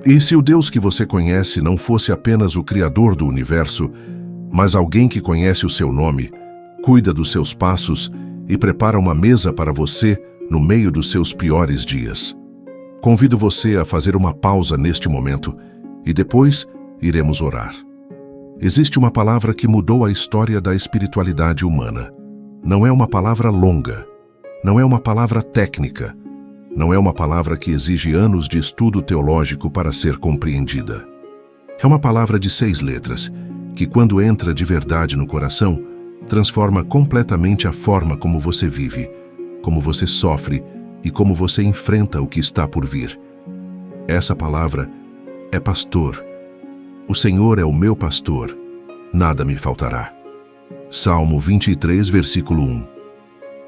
E se o Deus que você conhece não fosse apenas o Criador do universo, mas alguém que conhece o seu nome, cuida dos seus passos e prepara uma mesa para você no meio dos seus piores dias? Convido você a fazer uma pausa neste momento e depois iremos orar. Existe uma palavra que mudou a história da espiritualidade humana. Não é uma palavra longa, não é uma palavra técnica, não é uma palavra que exige anos de estudo teológico para ser compreendida. É uma palavra de 6 letras, que quando entra de verdade no coração, transforma completamente a forma como você vive, como você sofre e como você enfrenta o que está por vir. Essa palavra é pastor. O Senhor é o meu pastor, nada me faltará. Salmo 23, versículo 1.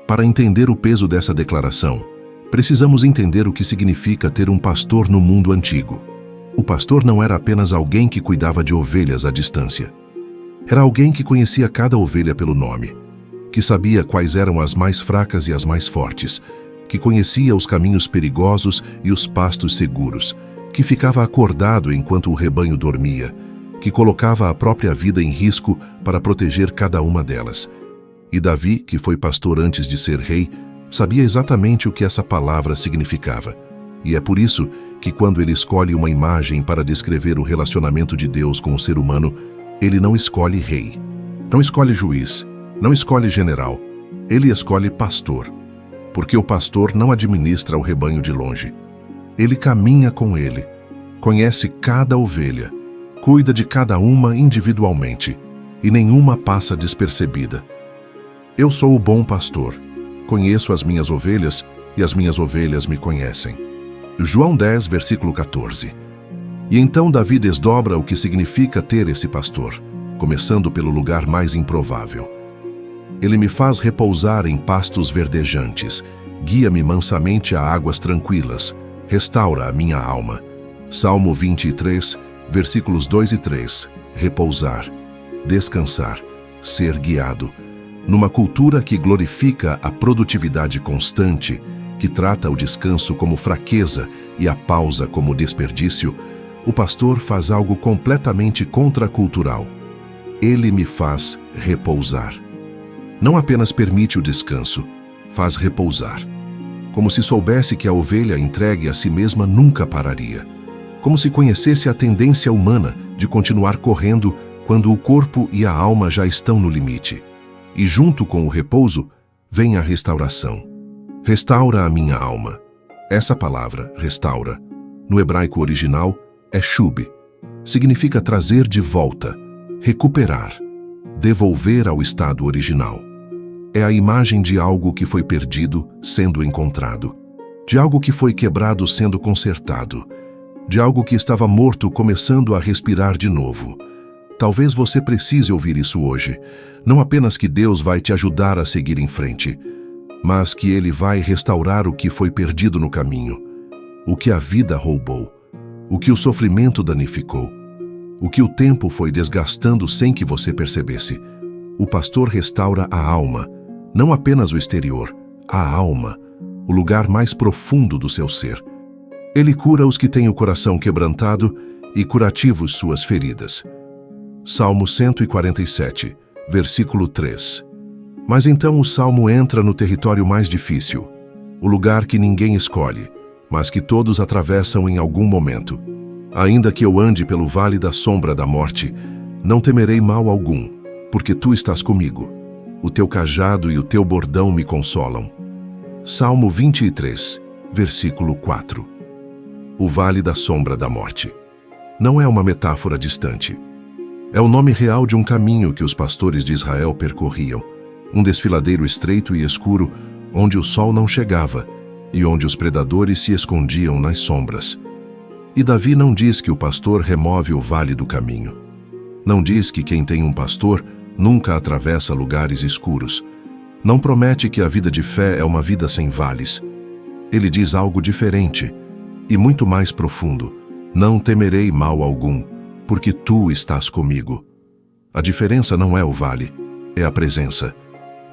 Para entender o peso dessa declaração, precisamos entender o que significa ter um pastor no mundo antigo. O pastor não era apenas alguém que cuidava de ovelhas à distância. Era alguém que conhecia cada ovelha pelo nome, que sabia quais eram as mais fracas e as mais fortes, que conhecia os caminhos perigosos e os pastos seguros, que ficava acordado enquanto o rebanho dormia, que colocava a própria vida em risco para proteger cada uma delas. E Davi, que foi pastor antes de ser rei, sabia exatamente o que essa palavra significava. E é por isso que quando ele escolhe uma imagem para descrever o relacionamento de Deus com o ser humano, ele não escolhe rei, não escolhe juiz, não escolhe general, ele escolhe pastor. Porque o pastor não administra o rebanho de longe. Ele caminha com ele, conhece cada ovelha, cuida de cada uma individualmente, e nenhuma passa despercebida. Eu sou o bom pastor. Conheço as minhas ovelhas e as minhas ovelhas me conhecem. João 10, versículo 14. E então Davi desdobra o que significa ter esse pastor, começando pelo lugar mais improvável. Ele me faz repousar em pastos verdejantes, guia-me mansamente a águas tranquilas, restaura a minha alma. Salmo 23, versículos 2 e 3. Repousar, descansar, ser guiado. Numa cultura que glorifica a produtividade constante, que trata o descanso como fraqueza e a pausa como desperdício, o pastor faz algo completamente contracultural. Ele me faz repousar. Não apenas permite o descanso, faz repousar. Como se soubesse que a ovelha entregue a si mesma nunca pararia. Como se conhecesse a tendência humana de continuar correndo quando o corpo e a alma já estão no limite. E junto com o repouso, vem a restauração. Restaura a minha alma. Essa palavra, restaura, no hebraico original, é shub. Significa trazer de volta, recuperar, devolver ao estado original. É a imagem de algo que foi perdido sendo encontrado, de algo que foi quebrado sendo consertado, de algo que estava morto começando a respirar de novo. Talvez você precise ouvir isso hoje. Não apenas que Deus vai te ajudar a seguir em frente, mas que Ele vai restaurar o que foi perdido no caminho, o que a vida roubou, o que o sofrimento danificou, o que o tempo foi desgastando sem que você percebesse. O pastor restaura a alma, não apenas o exterior, a alma, o lugar mais profundo do seu ser. Ele cura os que têm o coração quebrantado e curativos suas feridas. Salmo 147, versículo 3. Mas então o Salmo entra no território mais difícil, o lugar que ninguém escolhe, mas que todos atravessam em algum momento. Ainda que eu ande pelo vale da sombra da morte, não temerei mal algum, porque tu estás comigo. O teu cajado e o teu bordão me consolam. Salmo 23, versículo 4. O vale da sombra da morte. Não é uma metáfora distante. É o nome real de um caminho que os pastores de Israel percorriam, um desfiladeiro estreito e escuro, onde o sol não chegava e onde os predadores se escondiam nas sombras. E Davi não diz que o pastor remove o vale do caminho. Não diz que quem tem um pastor nunca atravessa lugares escuros. Não promete que a vida de fé é uma vida sem vales. Ele diz algo diferente e muito mais profundo. Não temerei mal algum, porque tu estás comigo. A diferença não é o vale, é a presença.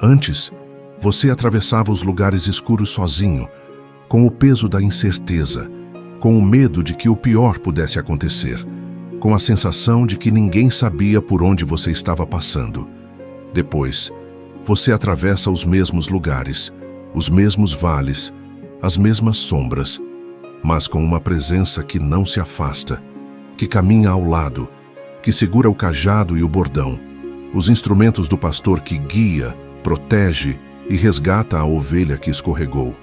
Antes, você atravessava os lugares escuros sozinho, com o peso da incerteza, com o medo de que o pior pudesse acontecer, com a sensação de que ninguém sabia por onde você estava passando. Depois, você atravessa os mesmos lugares, os mesmos vales, as mesmas sombras, mas com uma presença que não se afasta, que caminha ao lado, que segura o cajado e o bordão, os instrumentos do pastor que guia, protege e resgata a ovelha que escorregou.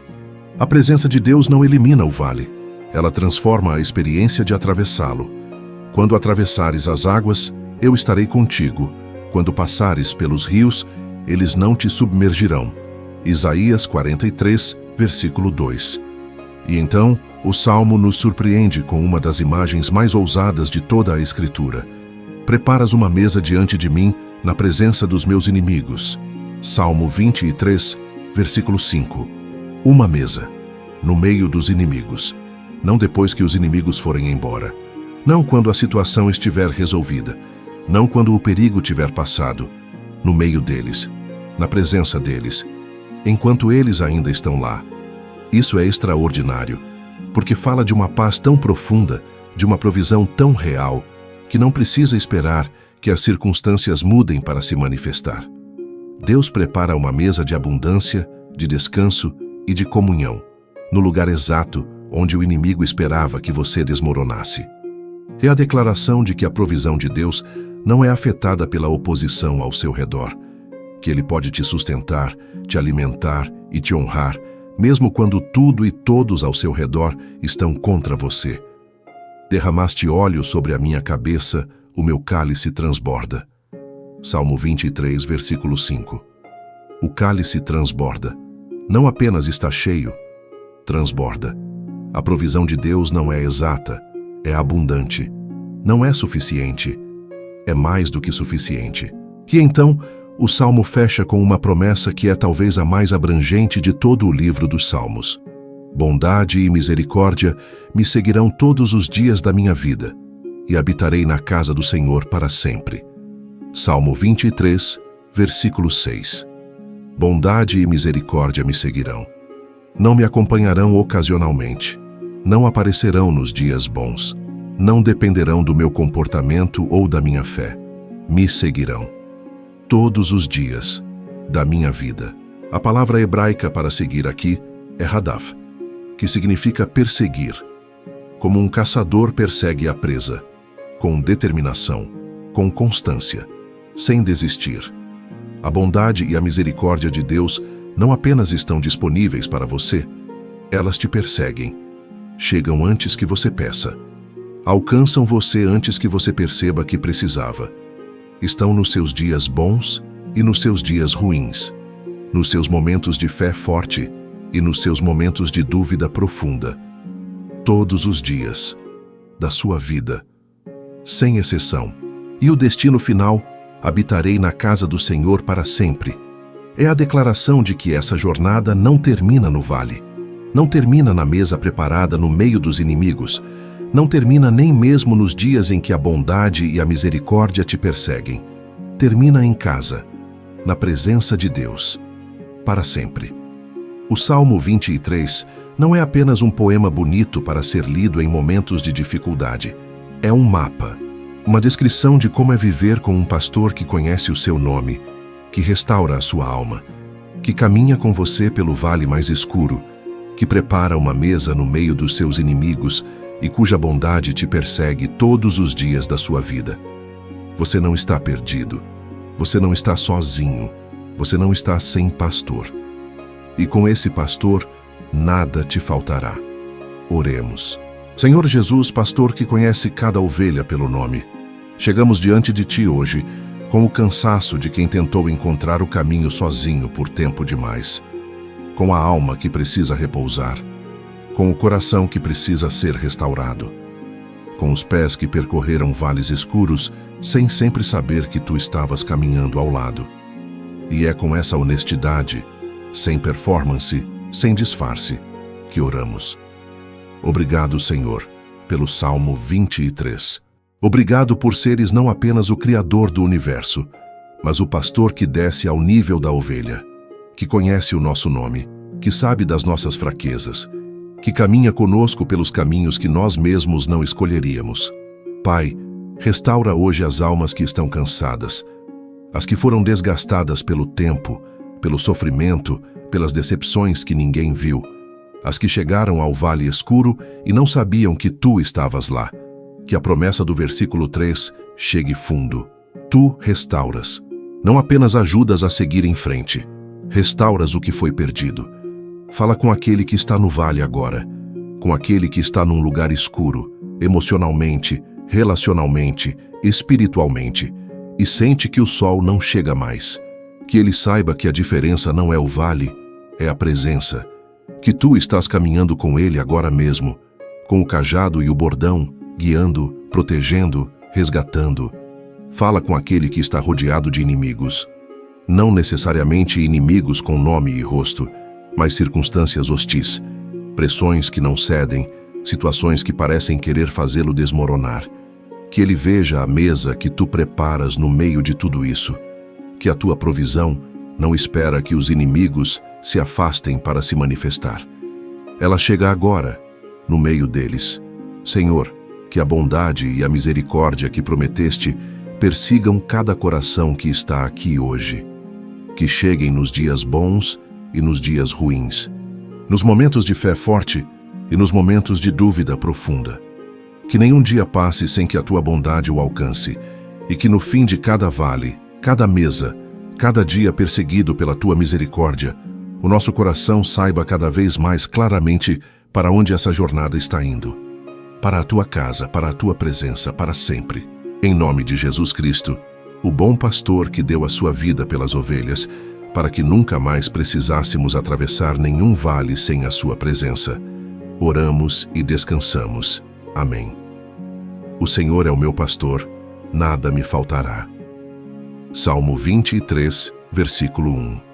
A presença de Deus não elimina o vale, ela transforma a experiência de atravessá-lo. Quando atravessares as águas, eu estarei contigo. Quando passares pelos rios, eles não te submergirão. Isaías 43, versículo 2. E então, o Salmo nos surpreende com uma das imagens mais ousadas de toda a Escritura. Preparas uma mesa diante de mim, na presença dos meus inimigos. Salmo 23, versículo 5. Uma mesa, no meio dos inimigos. Não depois que os inimigos forem embora. Não quando a situação estiver resolvida. Não quando o perigo tiver passado. No meio deles, na presença deles, enquanto eles ainda estão lá. Isso é extraordinário, porque fala de uma paz tão profunda, de uma provisão tão real, que não precisa esperar que as circunstâncias mudem para se manifestar. Deus prepara uma mesa de abundância, de descanso e de comunhão, no lugar exato onde o inimigo esperava que você desmoronasse. É a declaração de que a provisão de Deus não é afetada pela oposição ao seu redor, que Ele pode te sustentar, te alimentar e te honrar, mesmo quando tudo e todos ao seu redor estão contra você. Derramaste óleo sobre a minha cabeça, o meu cálice transborda. Salmo 23, versículo 5. O cálice transborda. Não apenas está cheio, transborda. A provisão de Deus não é exata, é abundante. Não é suficiente, é mais do que suficiente. E então, o Salmo fecha com uma promessa que é talvez a mais abrangente de todo o livro dos Salmos. Bondade e misericórdia me seguirão todos os dias da minha vida, e habitarei na casa do Senhor para sempre. Salmo 23, versículo 6. Bondade e misericórdia me seguirão. Não me acompanharão ocasionalmente. Não aparecerão nos dias bons. Não dependerão do meu comportamento ou da minha fé. Me seguirão todos os dias da minha vida. A palavra hebraica para seguir aqui é hadaf, que significa perseguir. Como um caçador persegue a presa, com determinação, com constância, sem desistir. A bondade e a misericórdia de Deus não apenas estão disponíveis para você, elas te perseguem. Chegam antes que você peça. Alcançam você antes que você perceba que precisava. Estão nos seus dias bons e nos seus dias ruins, nos seus momentos de fé forte e nos seus momentos de dúvida profunda. Todos os dias da sua vida, sem exceção. E o destino final, habitarei na casa do Senhor para sempre. É a declaração de que essa jornada não termina no vale, não termina na mesa preparada no meio dos inimigos, não termina nem mesmo nos dias em que a bondade e a misericórdia te perseguem. Termina em casa, na presença de Deus, para sempre. O Salmo 23 não é apenas um poema bonito para ser lido em momentos de dificuldade. É um mapa, uma descrição de como é viver com um pastor que conhece o seu nome, que restaura a sua alma, que caminha com você pelo vale mais escuro, que prepara uma mesa no meio dos seus inimigos e cuja bondade te persegue todos os dias da sua vida. Você não está perdido, você não está sozinho, você não está sem pastor. E com esse pastor, nada te faltará. Oremos. Senhor Jesus, pastor que conhece cada ovelha pelo nome, chegamos diante de Ti hoje com o cansaço de quem tentou encontrar o caminho sozinho por tempo demais, com a alma que precisa repousar, com o coração que precisa ser restaurado, com os pés que percorreram vales escuros sem sempre saber que Tu estavas caminhando ao lado. E é com essa honestidade, sem performance, sem disfarce, que oramos. Obrigado, Senhor, pelo Salmo 23. Obrigado por seres não apenas o Criador do universo, mas o pastor que desce ao nível da ovelha, que conhece o nosso nome, que sabe das nossas fraquezas que caminha conosco pelos caminhos que nós mesmos não escolheríamos. Pai, restaura hoje as almas que estão cansadas, as que foram desgastadas pelo tempo, pelo sofrimento, pelas decepções que ninguém viu, as que chegaram ao vale escuro e não sabiam que tu estavas lá. Que a promessa do versículo 3 chegue fundo. Tu restauras. Não apenas ajudas a seguir em frente, restauras o que foi perdido. Fala com aquele que está no vale agora, com aquele que está num lugar escuro, emocionalmente, relacionalmente, espiritualmente, e sente que o sol não chega mais. Que ele saiba que a diferença não é o vale, é a presença. Que tu estás caminhando com ele agora mesmo, com o cajado e o bordão, guiando, protegendo, resgatando. Fala com aquele que está rodeado de inimigos. Não necessariamente inimigos com nome e rosto, mas circunstâncias hostis, pressões que não cedem, situações que parecem querer fazê-lo desmoronar. Que ele veja a mesa que tu preparas no meio de tudo isso. Que a tua provisão não espera que os inimigos se afastem para se manifestar. Ela chega agora, no meio deles. Senhor, que a bondade e a misericórdia que prometeste persigam cada coração que está aqui hoje. Que cheguem nos dias bons e nos dias ruins, nos momentos de fé forte e nos momentos de dúvida profunda. Que nenhum dia passe sem que a tua bondade o alcance, e que no fim de cada vale, cada mesa, cada dia perseguido pela tua misericórdia, o nosso coração saiba cada vez mais claramente para onde essa jornada está indo. Para a tua casa, para a tua presença, para sempre. Em nome de Jesus Cristo, o bom pastor que deu a sua vida pelas ovelhas, para que nunca mais precisássemos atravessar nenhum vale sem a sua presença. Oramos e descansamos. Amém. O Senhor é o meu pastor, nada me faltará. Salmo 23, versículo 1.